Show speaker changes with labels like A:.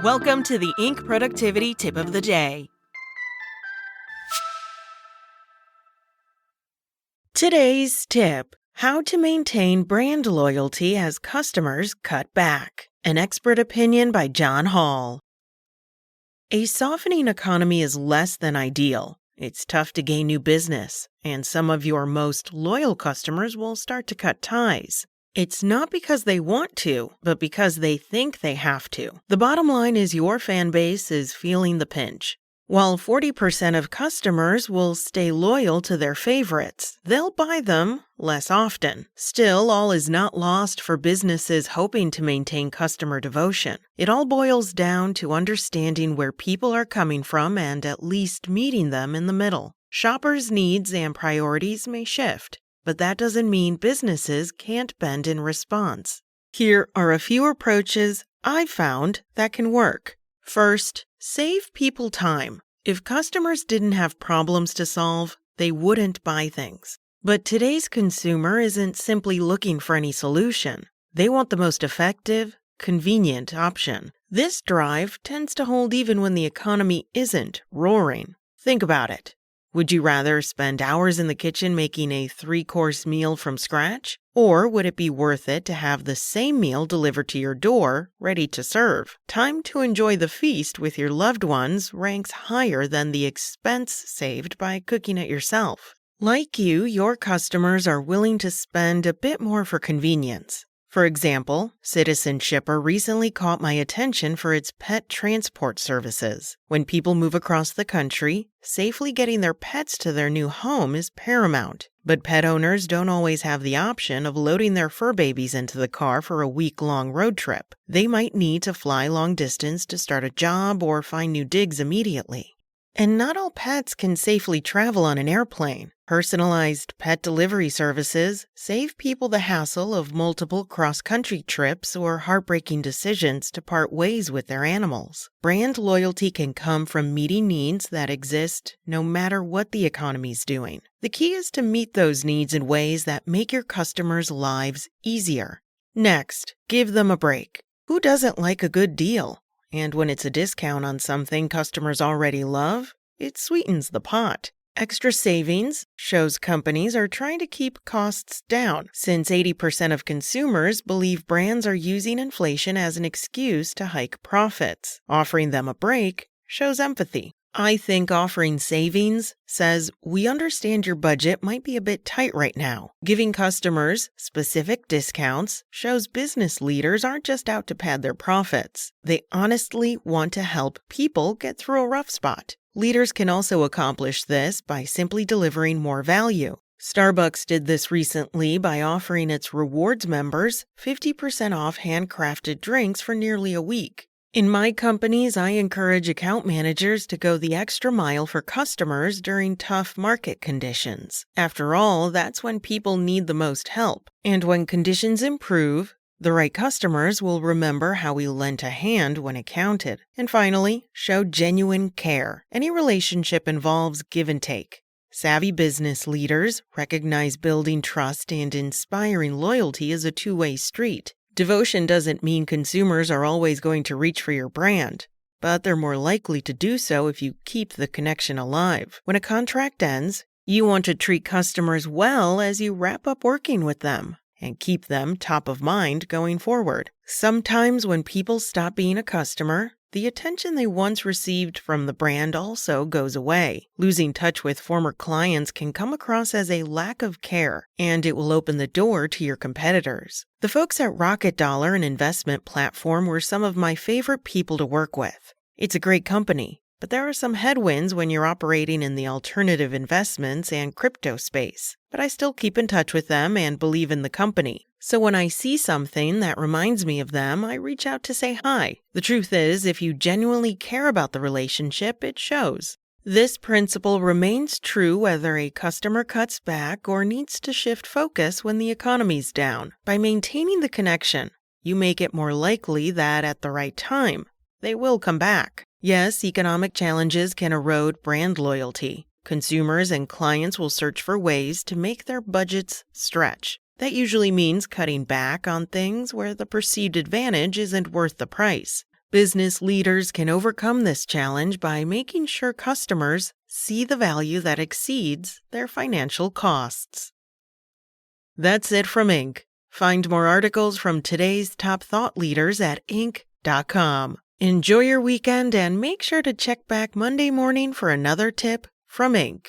A: Welcome to the Inc. Productivity Tip of the Day. Today's tip: how to maintain brand loyalty as customers cut back. An expert opinion by John Hall. A softening economy is less than ideal. It's tough to gain new business, and some of your most loyal customers will start to cut ties. It's not because they want to, but because they think they have to. The bottom line is your fan base is feeling the pinch. While 40% of customers will stay loyal to their favorites, they'll buy them less often. Still, all is not lost for businesses hoping to maintain customer devotion. It all boils down to understanding where people are coming from and at least meeting them in the middle. Shoppers' needs and priorities may shift, but that doesn't mean businesses can't bend in response. Here are a few approaches I've found that can work. First, save people time. If customers didn't have problems to solve, they wouldn't buy things. But today's consumer isn't simply looking for any solution. They want the most effective, convenient option. This drive tends to hold even when the economy isn't roaring. Think about it. Would you rather spend hours in the kitchen making a 3-course meal from scratch? Or would it be worth it to have the same meal delivered to your door, ready to serve? Time to enjoy the feast with your loved ones ranks higher than the expense saved by cooking it yourself. Like you, your customers are willing to spend a bit more for convenience. For example, Citizen Shipper recently caught my attention for its pet transport services. When people move across the country, safely getting their pets to their new home is paramount. But pet owners don't always have the option of loading their fur babies into the car for a week-long road trip. They might need to fly long distance to start a job or find new digs immediately. And not all pets can safely travel on an airplane. Personalized pet delivery services save people the hassle of multiple cross-country trips or heartbreaking decisions to part ways with their animals. Brand loyalty can come from meeting needs that exist no matter what the economy's doing. The key is to meet those needs in ways that make your customers' lives easier. Next, give them a break. Who doesn't like a good deal? And when it's a discount on something customers already love, it sweetens the pot. Extra savings shows companies are trying to keep costs down, since 80% of consumers believe brands are using inflation as an excuse to hike profits. Offering them a break shows empathy. I think offering savings says, we understand your budget might be a bit tight right now. Giving customers specific discounts shows business leaders aren't just out to pad their profits. They honestly want to help people get through a rough spot. Leaders can also accomplish this by simply delivering more value. Starbucks did this recently by offering its rewards members 50% off handcrafted drinks for nearly a week. In my companies, I encourage account managers to go the extra mile for customers during tough market conditions. After all, that's when people need the most help. And when conditions improve, the right customers will remember how we lent a hand when it counted. And finally, show genuine care. Any relationship involves give and take. Savvy business leaders recognize building trust and inspiring loyalty as a two-way street. Devotion doesn't mean consumers are always going to reach for your brand, but they're more likely to do so if you keep the connection alive. When a contract ends, you want to treat customers well as you wrap up working with them and keep them top of mind going forward. Sometimes when people stop being a customer, the attention they once received from the brand also goes away. Losing touch with former clients can come across as a lack of care, and it will open the door to your competitors. The folks at Rocket Dollar, an investment platform, were some of my favorite people to work with. It's a great company, but there are some headwinds when you're operating in the alternative investments and crypto space. But I still keep in touch with them and believe in the company. So when I see something that reminds me of them, I reach out to say hi. The truth is, if you genuinely care about the relationship, it shows. This principle remains true whether a customer cuts back or needs to shift focus when the economy's down. By maintaining the connection, you make it more likely that at the right time, they will come back. Yes, economic challenges can erode brand loyalty. Consumers and clients will search for ways to make their budgets stretch. That usually means cutting back on things where the perceived advantage isn't worth the price. Business leaders can overcome this challenge by making sure customers see the value that exceeds their financial costs. That's it from Inc. Find more articles from today's top thought leaders at Inc.com. Enjoy your weekend and make sure to check back Monday morning for another tip from Inc.